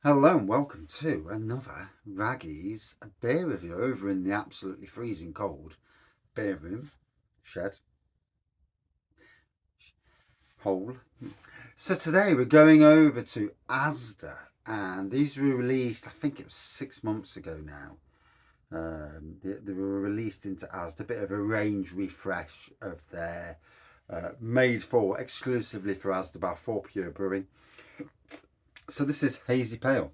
Hello and welcome to another Raggy's beer review over in the absolutely freezing cold beer room shed hole. So today we're going over to Asda, and these were released, I think it was 6 months ago now. They were released into Asda, a bit of a range refresh of their made for exclusively for Asda by Fourpure Brewing. So this is Hazy Pale.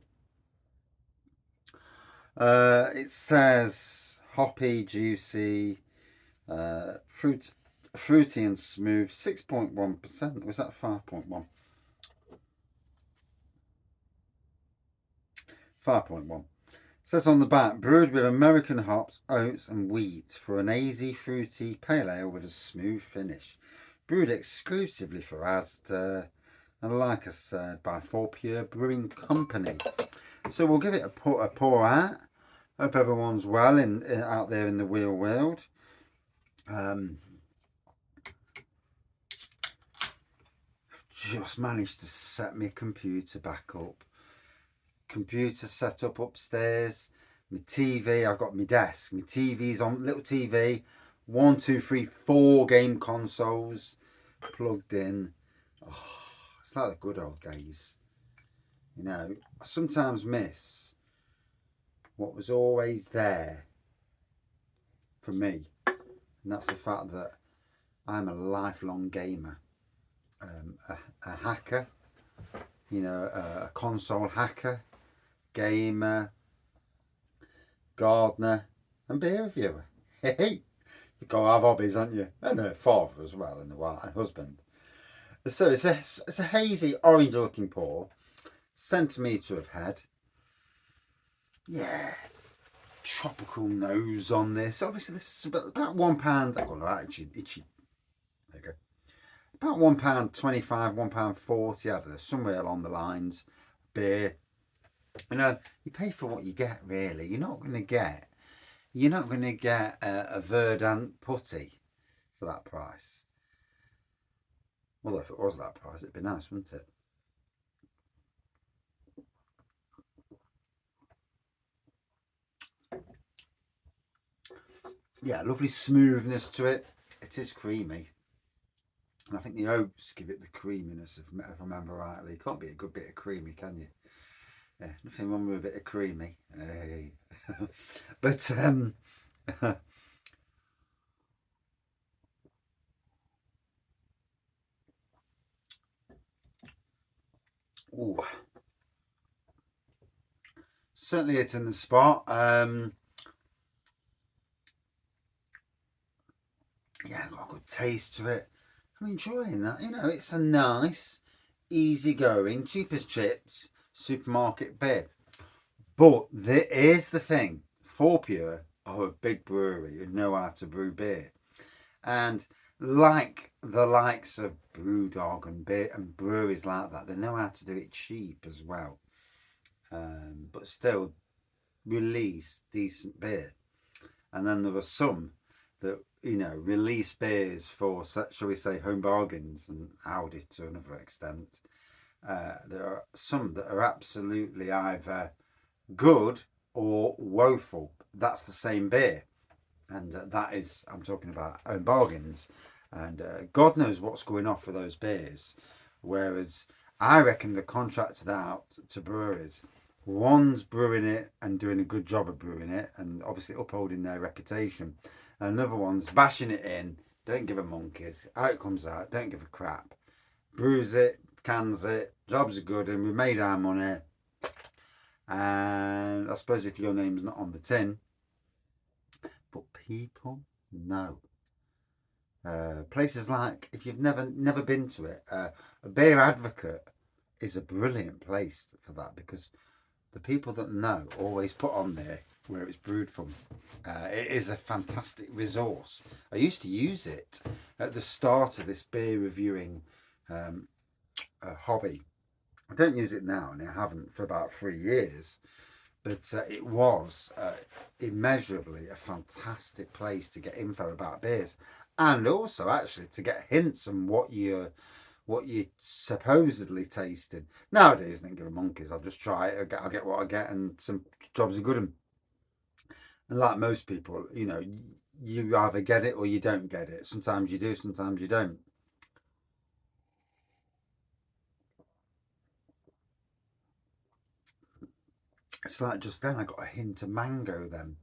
It says hoppy, juicy, fruity and smooth. 6.1%. Was that 5.1? 5.1. Says on the back, brewed with American hops, oats, and wheat for an hazy, fruity pale ale with a smooth finish. Brewed exclusively for Asda, and like I said, by Fourpure Brewing Company. So we'll give it a pour out. Hope everyone's well out there in the real world. Just managed to set my computer back up. Computer set up upstairs. My TV, I've got my desk. My TV's on, little TV. 1, 2, 3, 4 game consoles plugged in. Oh, it's like the good old days. You know, I sometimes miss what was always there for me. And that's the fact that I'm a lifelong gamer. A hacker, you know, a console hacker, gamer, gardener, and beer reviewer. Hey, you've got to have hobbies, haven't you? And a father as well, and a wife, and husband. So it's a hazy orange looking pour, centimetre of head. Yeah, tropical nose on this. Obviously, this is about £1. I've got that itchy. There you go. About £1.25, £1.40, I don't know, somewhere along the lines. Beer. You know, you pay for what you get, really. You're not going to get a Verdant putty for that price. Well, if it was that price, it'd be nice, wouldn't it? Yeah, lovely smoothness to it. It is creamy. And I think the oats give it the creaminess, if I remember rightly. You can't be a good bit of creamy, can you? Yeah, nothing wrong with a bit of creamy. Hey. But ooh, certainly it's in the spot. Yeah, got a good taste to it. I'm enjoying that. You know, it's a nice, easy-going, cheap as chips supermarket beer. But there is the thing: Fourpure are a big brewery who know how to brew beer, and like the likes of BrewDog and beer and breweries like that, they know how to do it cheap as well. But still release decent beer. And then there were some that release beers for, shall we say, home bargains, and Audi to another extent. There are some that are absolutely either good or woeful. That's the same beer, and that is, I'm talking about home bargains, and God knows what's going off with those beers. Whereas I reckon they're contracted out to breweries. One's brewing it and doing a good job of brewing it, and obviously upholding their reputation. Another one's bashing it in, don't give a monkeys. How it comes out, don't give a crap. Brews it, cans it, jobs are good, and we made our money. And I suppose if your name's not on the tin, but people know. Places like, if you've never been to it, a Beer Advocate is a brilliant place for that, because the people that know always put on there where it's brewed from. It is a fantastic resource. I used to use it at the start of this beer reviewing hobby. I don't use it now, and I haven't for about 3 years. But it was immeasurably a fantastic place to get info about beers, and also actually to get hints on what you supposedly tasted. Nowadays, I don't give a monkeys. I'll just try it. I'll get what I get, and some jobs are good. And like most people, you know, you either get it or you don't get it. Sometimes you do, sometimes you don't. It's like just then I got a hint of mango then,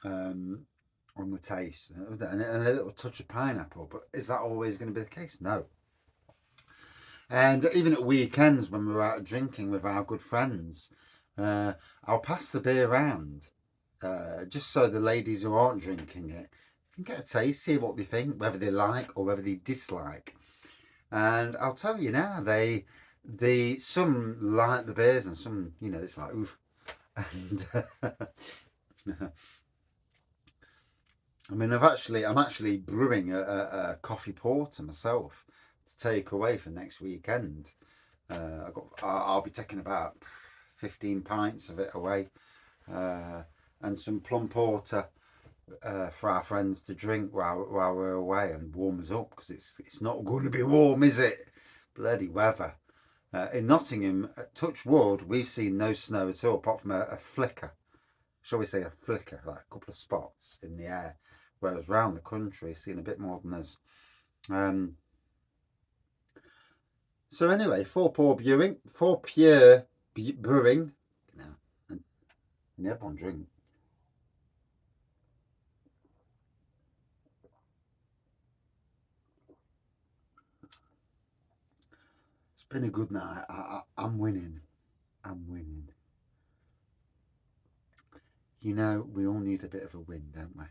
on the taste, and a little touch of pineapple. But is that always going to be the case? No. And even at weekends when we're out drinking with our good friends, I'll pass the beer around, just so the ladies who aren't drinking it can get a taste, see what they think, whether they like or whether they dislike. And I'll tell you now, some like the beers and some, you know, it's like oof. And I mean, I'm actually brewing a coffee porter myself to take away for next weekend. I'll be taking about 15 pints of it away, and some plum porter for our friends to drink while we're away and warm us up, because it's not going to be warm, is it? Bloody weather. In Nottingham, touch wood, we've seen no snow at all, apart from a flicker. Shall we say a flicker, like a couple of spots in the air. Whereas around the country, seen a bit more than us. So anyway, Fourpure Brewing. Now, and everyone drink. It's been a good night. I'm winning. I'm winning. You know, we all need a bit of a win, don't we?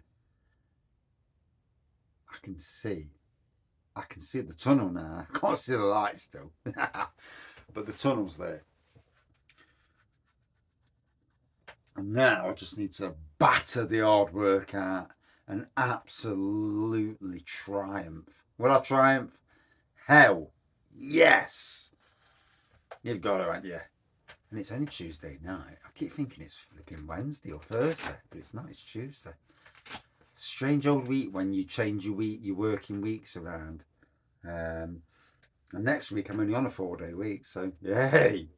I can see the tunnel now. I can't see the light still. But the tunnel's there. And now I just need to batter the hard work out and absolutely triumph. Will I triumph? Hell, yes! You've got it, haven't you? And it's only Tuesday night. I keep thinking it's flipping Wednesday or Thursday, but it's not, it's Tuesday. Strange old week when you change your working weeks around. And next week I'm only on a 4-day week, so yay!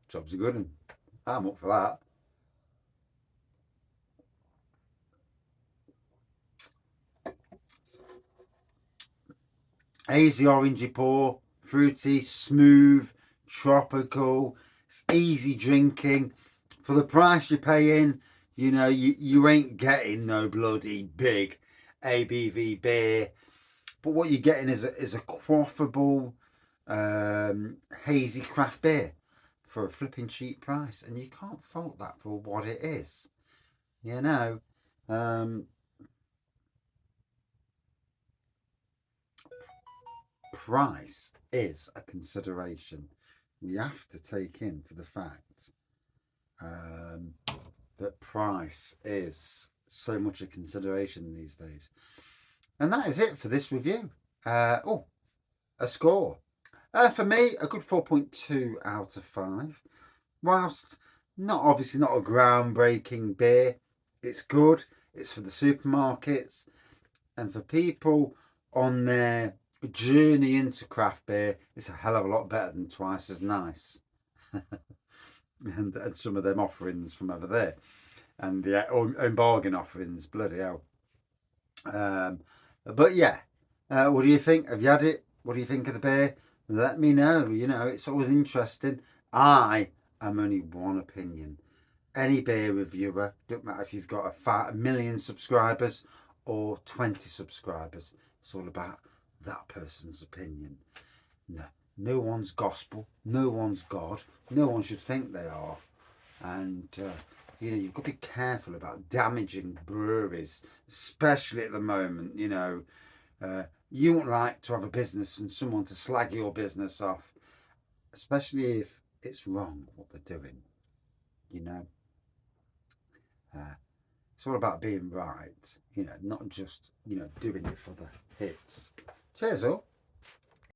Jobs are good and I'm up for that. Hazy orangey pour, fruity, smooth, tropical. It's easy drinking. For the price you're paying, you know, you ain't getting no bloody big ABV beer. But what you're getting is a quaffable, hazy craft beer for a flipping cheap price. And you can't fault that for what it is. You know. Price is a consideration. We have to take into the fact that price is so much a consideration these days. And that is it for this review. A score. For me, a good 4.2 out of 5. Whilst obviously not a groundbreaking beer, it's good. It's for the supermarkets and for people on their journey into craft beer. It's a hell of a lot better than Twice as Nice. and some of them offerings from over there, and the own bargain offerings, bloody hell. But yeah, what do you think? Have you had it? What do you think of the beer? Let me know. You know, it's always interesting. I am only one opinion. Any beer reviewer, don't matter if you've got a million subscribers or 20 subscribers, it's all about that person's opinion. No one's gospel, no one's God, no one should think they are. And you know, you've got to be careful about damaging breweries, especially at the moment. You know, you wouldn't like to have a business and someone to slag your business off, especially if it's wrong what they're doing. You know, it's all about being right. You know, not just, you know, doing it for the hits. Cheers all.